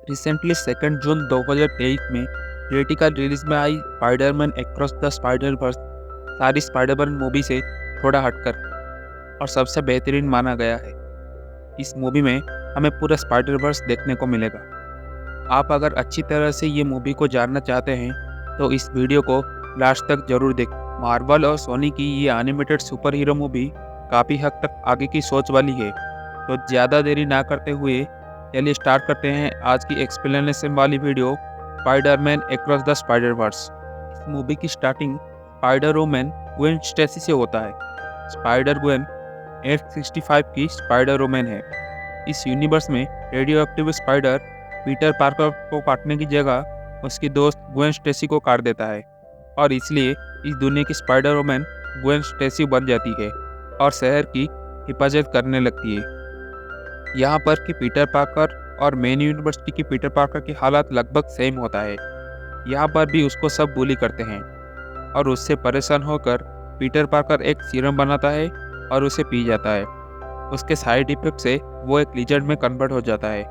Recently 2 जून 2023 में theatrical release में आई Spiderman across the spider-verse सारी स्पाइडरमैन मूवी से थोड़ा हटकर और सबसे बेहतरीन माना गया है। इस मूवी में हमें पूरा स्पाइडर-वर्स देखने को मिलेगा। आप अगर अच्छी तरह से ये मूवी को जानना चाहते हैं तो इस वीडियो को लास्ट तक जरूर देखें। मार्वल और सोनी की ये एनिमेटेड सुपर हीरो मूवी काफ़ी हद तक आगे की सोच वाली है, तो ज़्यादा देरी ना करते हुए चलिए स्टार्ट करते हैं आज की एक्सप्लेनेशन वाली video Spiderman across the Spider Verse. इस मूवी की starting Spider Woman Gwen Stacy से होता है। स्पाइडर ग्वेन 865 की स्पाइडर वुमन है। इस यूनिवर्स में radio active spider Peter Parker को काटने की जगह उसकी दोस्त ग्वेन स्टेसी को काट देता है और इसलिए इस दुनिया की स्पाइडर वुमन ग्वेन स्टेसी बन जाती है और शहर की हिफाजत करने लगती है। यहाँ पर कि पीटर पार्कर और मेन यूनिवर्सिटी की पीटर पार्कर की हालत लगभग सेम होता है। यहाँ पर भी उसको सब बुली करते हैं और उससे परेशान होकर पीटर पार्कर एक सीरम बनाता है और उसे पी जाता है। उसके साइड इफेक्ट से वो एक लिजर्ड में कन्वर्ट हो जाता है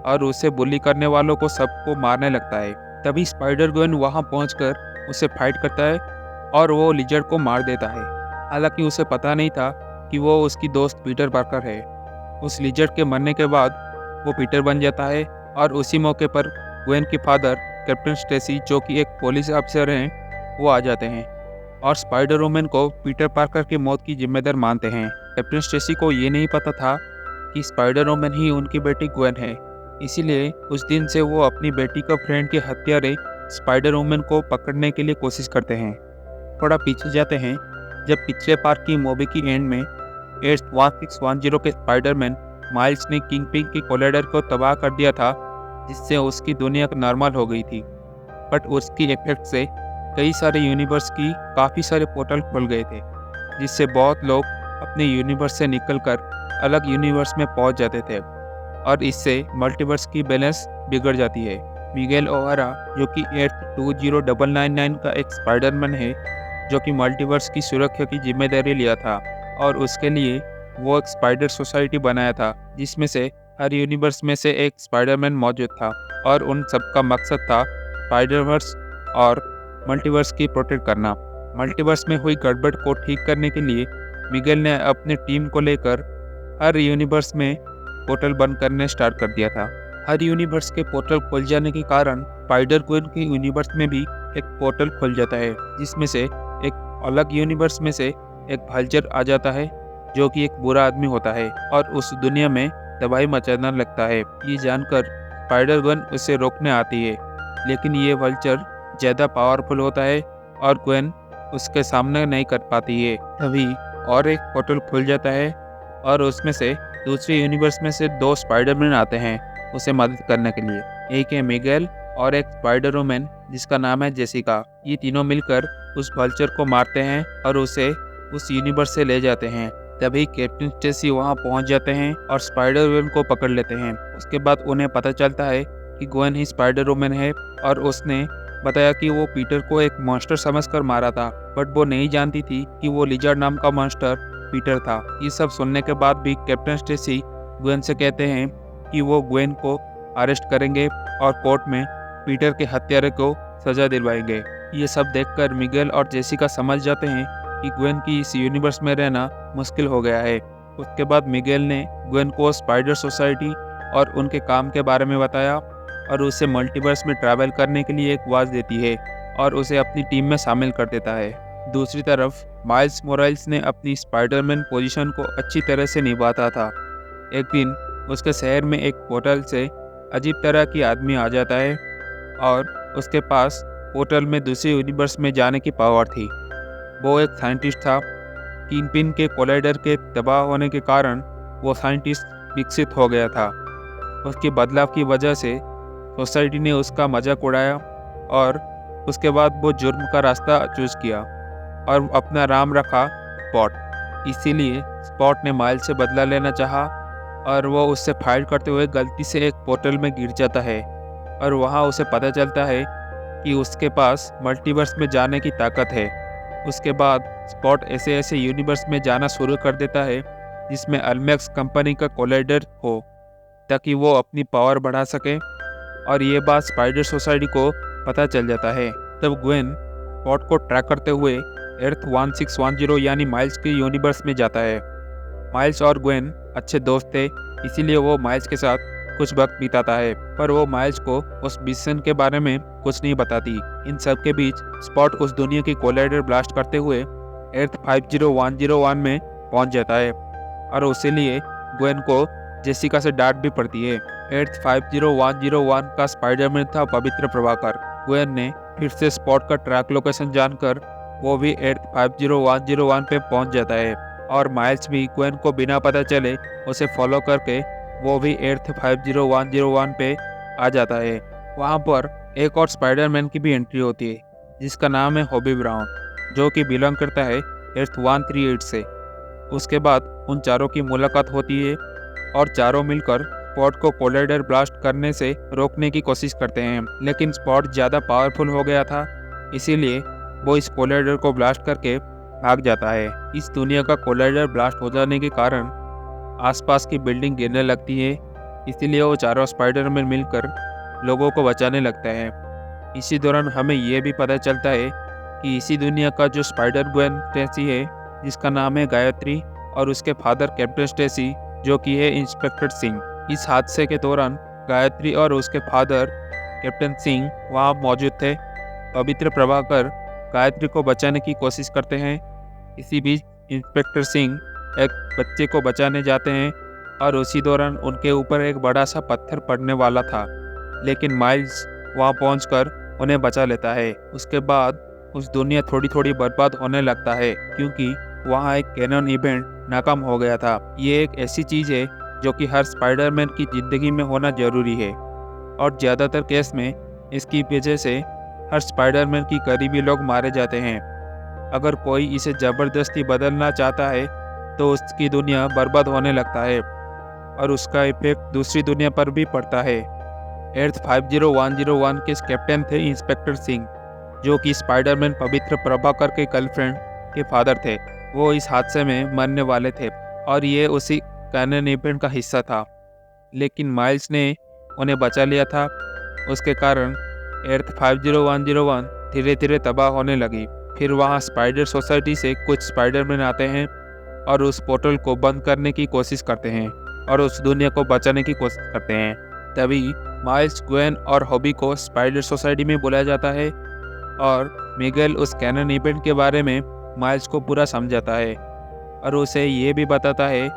और उसे बुली करने वालों को सबको मारने लगता है। तभी स्पाइडर ग्वेन वहाँ पहुँचकर उसे फाइट करता है और वो लिजर्ड को मार देता है। हालांकि उसे पता नहीं था कि वो उसकी दोस्त पीटर पार्कर है। उस लिजर्ड के मरने के बाद वो पीटर बन जाता है और उसी मौके पर ग्वेन के फादर कैप्टन स्टेसी, जो कि एक पुलिस अफसर हैं, वो आ जाते हैं और स्पाइडर वुमन को पीटर पार्कर की मौत की जिम्मेदार मानते हैं। कैप्टन स्टेसी को ये नहीं पता था कि स्पाइडर वुमन ही उनकी बेटी ग्वेन है, इसीलिए उस दिन से वो अपनी बेटी का फ्रेंड के हत्यारे स्पाइडर वुमन को पकड़ने के लिए कोशिश करते हैं। थोड़ा पीछे जाते हैं, जब पिछले पार्ट की मूवी की एंड में 1610 के स्पाइडरमैन माइल्स ने किंगपिन के कोलाइडर को तबाह कर दिया था, जिससे उसकी दुनिया नॉर्मल हो गई थी। बट उसकी इफेक्ट से कई सारे यूनिवर्स की काफ़ी सारे पोर्टल खुल गए थे, जिससे बहुत लोग अपने यूनिवर्स से निकलकर अलग यूनिवर्स में पहुंच जाते थे और इससे मल्टीवर्स की बैलेंस बिगड़ जाती है। मिगेल ओहारा, जो कि 820999 का एक स्पाइडरमैन है, जो कि मल्टीवर्स की सुरक्षा की जिम्मेदारी लिया था और उसके लिए वो एक स्पाइडर सोसाइटी बनाया था, जिसमें से हर यूनिवर्स में से एक स्पाइडरमैन मौजूद था और उन सबका मकसद था स्पाइडरवर्स और मल्टीवर्स की प्रोटेक्ट करना। मल्टीवर्स में हुई गड़बड़ को ठीक करने के लिए मिगेल ने अपनी टीम को लेकर हर यूनिवर्स में पोर्टल बंद करने स्टार्ट कर दिया था। हर यूनिवर्स के पोर्टल खुल जाने के कारण स्पाइडर ग्वेन के यूनिवर्स में भी एक पोर्टल खुल जाता है, जिसमें से एक अलग यूनिवर्स में से एक वल्चर आ जाता है, जो कि एक बुरा आदमी होता है और उस दुनिया में तबाही मचाने लगता है। ये जानकर स्पाइडर ग्वेन उसे रोकने आती है, लेकिन ये वल्चर ज़्यादा पावरफुल होता है और ग्वेन उसके सामने नहीं कर पाती है। तभी और एक पोर्टल खुल जाता है और उसमें से दूसरे यूनिवर्स में से 2 स्पाइडरमैन आते हैं उसे मदद करने के लिए। एक है मिगेल और एक स्पाइडर वुमन जिसका नाम है जेसिका। ये तीनों मिलकर उस वल्चर को मारते हैं और उसे उस यूनिवर्स से ले जाते हैं। तभी कैप्टन स्टेसी वहां पहुंच जाते हैं और स्पाइडर वुमन को पकड़ लेते हैं। उसके बाद उन्हें पता चलता है कि ग्वेन ही स्पाइडर वुमन है और उसने बताया कि वो पीटर को एक मॉन्स्टर समझकर मारा था, बट वो नहीं जानती थी कि वो लिजर्ड नाम का मॉन्स्टर पीटर था। ये सब सुनने के बाद भी कैप्टन स्टेसी ग्वेन से कहते हैं कि वो ग्वेन को अरेस्ट करेंगे और कोर्ट में पीटर के हत्यारे को सजा दिलवाएंगे। ये सब देखकर मिगेल और जेसिका समझ जाते हैं कि ग्वेन की इस यूनिवर्स में रहना मुश्किल हो गया है। उसके बाद मिगेल ने ग्वेन को स्पाइडर सोसाइटी और उनके काम के बारे में बताया और उसे मल्टीवर्स में ट्रैवल करने के लिए एक आवाज़ देती है और उसे अपनी टीम में शामिल कर देता है। दूसरी तरफ माइल्स मोराइल्स ने अपनी स्पाइडरमैन पोजीशन को अच्छी तरह से निभाता था। एक दिन उसके शहर में एक पोर्टल से अजीब तरह की आदमी आ जाता है और उसके पास पोर्टल में दूसरे यूनिवर्स में जाने की पावर थी। वो एक साइंटिस्ट था। किंगपिन के कोलाइडर के तबाह होने के कारण वो साइंटिस्ट विकसित हो गया था। उसके बदलाव की वजह से सोसाइटी ने उसका मजाक उड़ाया और उसके बाद वो जुर्म का रास्ता चूज किया और अपना नाम रखा स्पॉट। इसीलिए स्पॉट ने माइल से बदला लेना चाहा और वो उससे फाइट करते हुए गलती से एक पोर्टल में गिर जाता है और वहाँ उसे पता चलता है कि उसके पास मल्टीवर्स में जाने की ताकत है। उसके बाद स्पॉट ऐसे ऐसे यूनिवर्स में जाना शुरू कर देता है जिसमें अल्मेक्स कंपनी का कोलाइडर हो, ताकि वो अपनी पावर बढ़ा सके और ये बात स्पाइडर सोसाइटी को पता चल जाता है। तब ग्वेन स्पॉट को ट्रैक करते हुए एर्थ 1610 यानी माइल्स के यूनिवर्स में जाता है। माइल्स और ग्वेन अच्छे दोस्त थे, इसीलिए वो माइल्स के साथ कुछ वक्त बिताता है, पर वो माइल्स को उस मिशन के बारे में कुछ नहीं बताती। इन सब के बीच स्पॉट उस दुनिया की कोलाइडर ब्लास्ट करते हुए एर्थ 50101 में पहुंच जाता है और उसी लिए ग्वेन को जेसिका से डांट भी पड़ती है। एर्थ 50101 का स्पाइडरमैन था पवित्र प्रभाकर। ग्वेन ने फिर से स्पॉट का ट्रैक लोकेशन जानकर वो भी एर्थ 50101 पे पहुंच जाता है और माइल्स भी ग्वेन को बिना पता चले उसे फॉलो करके वो भी एर्थ 50101 पे आ जाता है। वहाँ पर एक और स्पाइडरमैन की भी एंट्री होती है जिसका नाम है हॉबी ब्राउन, जो कि बिलोंग करता है एर्थ 138 से। उसके बाद उन चारों की मुलाकात होती है और चारों मिलकर स्पॉट को कोलाइडर ब्लास्ट करने से रोकने की कोशिश करते हैं, लेकिन स्पॉट ज़्यादा पावरफुल हो गया था, इसीलिए वो इस कोलाइडर को ब्लास्ट करके भाग जाता है। इस दुनिया का कोलाइडर ब्लास्ट हो जाने के कारण आसपास की बिल्डिंग गिरने लगती है, इसीलिए वो चारों स्पाइडरमैन मिलकर लोगों को बचाने लगते हैं। इसी दौरान हमें ये भी पता चलता है कि इसी दुनिया का जो स्पाइडर ग्वेन स्टेसी है, जिसका नाम है गायत्री, और उसके फादर कैप्टन स्टेसी, जो कि है इंस्पेक्टर सिंह। इस हादसे के दौरान गायत्री और उसके फादर कैप्टन सिंह वहाँ मौजूद थे। पवित्र प्रभाकर गायत्री को बचाने की कोशिश करते हैं। इसी बीच इंस्पेक्टर सिंह एक बच्चे को बचाने जाते हैं और उसी दौरान उनके ऊपर एक बड़ा सा पत्थर पड़ने वाला था, लेकिन माइल्स वहाँ पहुंचकर उन्हें बचा लेता है। उसके बाद उस दुनिया थोड़ी थोड़ी बर्बाद होने लगता है क्योंकि वहाँ एक कैनन इवेंट नाकाम हो गया था। ये एक ऐसी चीज़ है जो कि हर स्पाइडरमैन की ज़िंदगी में होना ज़रूरी है और ज़्यादातर केस में इसकी वजह से हर स्पाइडरमैन की करीबी लोग मारे जाते हैं। अगर कोई इसे ज़बरदस्ती बदलना चाहता है तो उसकी दुनिया बर्बाद होने लगता है और उसका इफेक्ट दूसरी दुनिया पर भी पड़ता है। एर्थ 50101 के कैप्टन थे इंस्पेक्टर सिंह, जो कि स्पाइडरमैन पवित्र प्रभाकर के गर्लफ्रेंड के फादर थे। वो इस हादसे में मरने वाले थे और ये उसी कैनन इवेंट का हिस्सा था, लेकिन माइल्स ने उन्हें बचा लिया था। उसके कारण एर्थ 50101 धीरे धीरे तबाह होने लगी। फिर वहाँ स्पाइडर सोसाइटी से कुछ स्पाइडरमैन आते हैं और उस पोर्टल को बंद करने की कोशिश करते हैं और उस दुनिया को बचाने की कोशिश करते हैं। तभी माइल्स, ग्वेन और हॉबी को स्पाइडर सोसाइटी में बुलाया जाता है और मिगेल उस कैनन इवेंट के बारे में माइल्स को पूरा समझाता है और उसे ये भी बताता है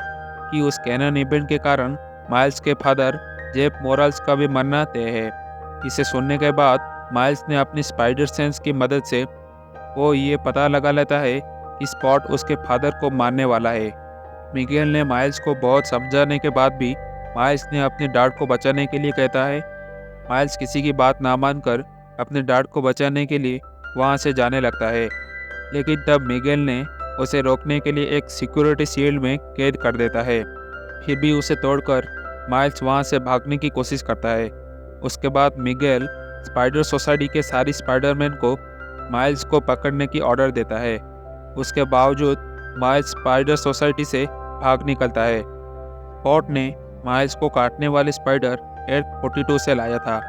कि उस कैनन इवेंट के कारण माइल्स के फादर जेफ मोरल्स का भी मरना तय है। इसे सुनने के बाद माइल्स ने अपनी स्पाइडर सेंस की मदद से वो ये पता लगा लेता है कि स्पॉट उसके फादर को मारने वाला है। मिगेल ने माइल्स को बहुत समझाने के बाद भी माइल्स ने अपने डैड को बचाने के लिए कहता है। माइल्स किसी की बात ना मानकर अपने डैड को बचाने के लिए वहाँ से जाने लगता है, लेकिन तब मिगेल ने उसे रोकने के लिए एक सिक्योरिटी शील्ड में कैद कर देता है। फिर भी उसे तोड़कर माइल्स वहाँ से भागने की कोशिश करता है। उसके बाद मिगेल स्पाइडर सोसाइटी के सारी स्पाइडरमैन को माइल्स को पकड़ने की ऑर्डर देता है। उसके बावजूद माइल्स स्पाइडर सोसाइटी से भाग निकलता है। स्पॉट ने माइल्स को काटने वाले स्पाइडर एर्थ 42 से लाया था,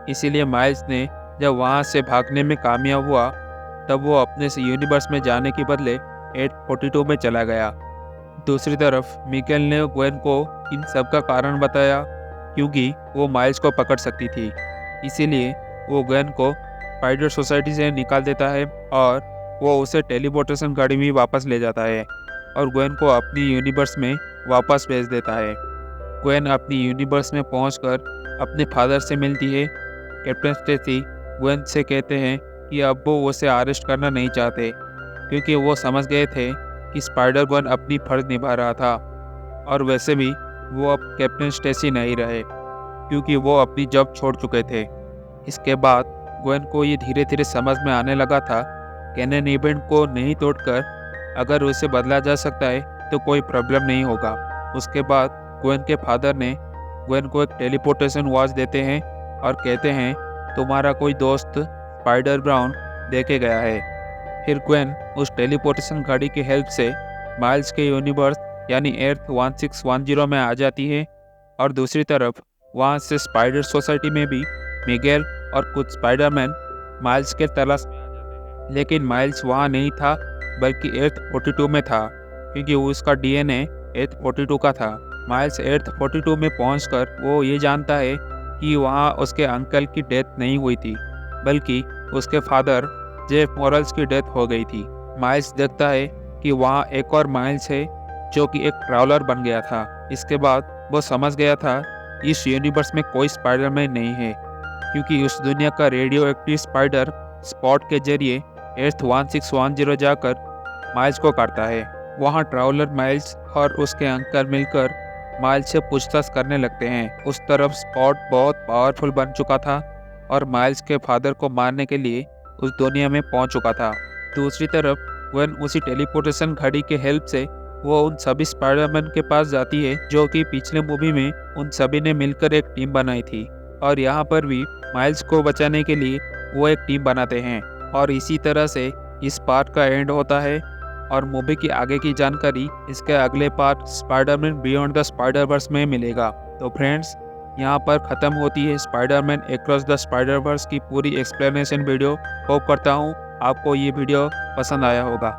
इसीलिए माइल्स ने जब वहाँ से भागने में कामयाब हुआ तब वो अपने से यूनिवर्स में जाने के बदले एर्थ 42 में चला गया। दूसरी तरफ मिगेल ने ग्वेन को इन सब का कारण बताया क्योंकि वो माइल्स को पकड़ सकती थी, इसीलिए वो ग्वेन को स्पाइडर सोसाइटी से निकाल देता है और वो उसे टेलीपोर्टेशन गाड़ी में वापस ले जाता है और ग्वेन को अपनी यूनिवर्स में वापस भेज देता है। ग्वेन अपनी यूनिवर्स में पहुंचकर अपने फादर से मिलती है। कैप्टन स्टेसी ग्वेन से कहते हैं कि अब वो उसे अरेस्ट करना नहीं चाहते क्योंकि वो समझ गए थे कि स्पाइडर ग्वेन अपनी फर्ज निभा रहा था और वैसे भी वो अब कैप्टन स्टेसी नहीं रहे क्योंकि वो अपनी जॉब छोड़ चुके थे। इसके बाद ग्वेन को ये धीरे धीरे समझ में आने लगा था कैनन इवेंट को नहीं तोड़कर अगर उसे बदला जा सकता है तो कोई प्रॉब्लम नहीं होगा। उसके बाद ग्वेन के फादर ने ग्वेन को एक टेलीपोर्टेशन वॉच देते हैं और कहते हैं तुम्हारा कोई दोस्त स्पाइडर ब्राउन देके गया है। फिर ग्वेन उस टेलीपोर्टेशन गाड़ी की हेल्प से माइल्स के यूनिवर्स यानी एर्थ 1610 में आ जाती है और दूसरी तरफ वहाँ से स्पाइडर सोसाइटी में भी मिगेल और कुछ स्पाइडरमैन माइल्स के तलाश में आ जाते हैं। लेकिन माइल्स वहाँ नहीं था, बल्कि एर्थ 42 में था, क्योंकि उसका डीएनए एर्थ 42 का था। माइल्स एर्थ 42 में पहुंचकर वो ये जानता है कि वहाँ उसके अंकल की डेथ नहीं हुई थी, बल्कि उसके फादर जेफ मॉरल्स की डेथ हो गई थी। माइल्स देखता है कि वहाँ एक और माइल्स है जो कि एक ट्रैवलर बन गया था। इसके बाद वो समझ गया था इस यूनिवर्स में कोई स्पाइडरमैन नहीं है, क्योंकि उस दुनिया का रेडियो एक्टिव स्पाइडर स्पॉट के जरिए एर्थ 1610 जाकर माइल्स को काटता है। वहाँ ट्रैवलर माइल्स और उसके अंकल मिलकर माइल्स से पूछताछ करने लगते हैं। उस तरफ स्पॉट बहुत पावरफुल बन चुका था और माइल्स के फादर को मारने के लिए उस दुनिया में पहुंच चुका था। दूसरी तरफ गwen उसी टेलीपोर्टेशन घड़ी के हेल्प से वो उन सभी स्पाइडरमैन के पास जाती है जो कि पिछले मूवी में उन सभी ने मिलकर एक टीम बनाई थी, और यहाँ पर भी माइल्स को बचाने के लिए वो एक टीम बनाते हैं। और इसी तरह से इस पार्ट का एंड होता है, और मूवी की आगे की जानकारी इसके अगले part Spiderman beyond the Spider-Verse में मिलेगा। तो फ्रेंड्स, यहाँ पर ख़त्म होती है स्पाइडरमैन अक्रॉस द स्पाइडरवर्स की पूरी एक्सप्लेनेशन वीडियो। होप करता हूँ आपको ये वीडियो पसंद आया होगा।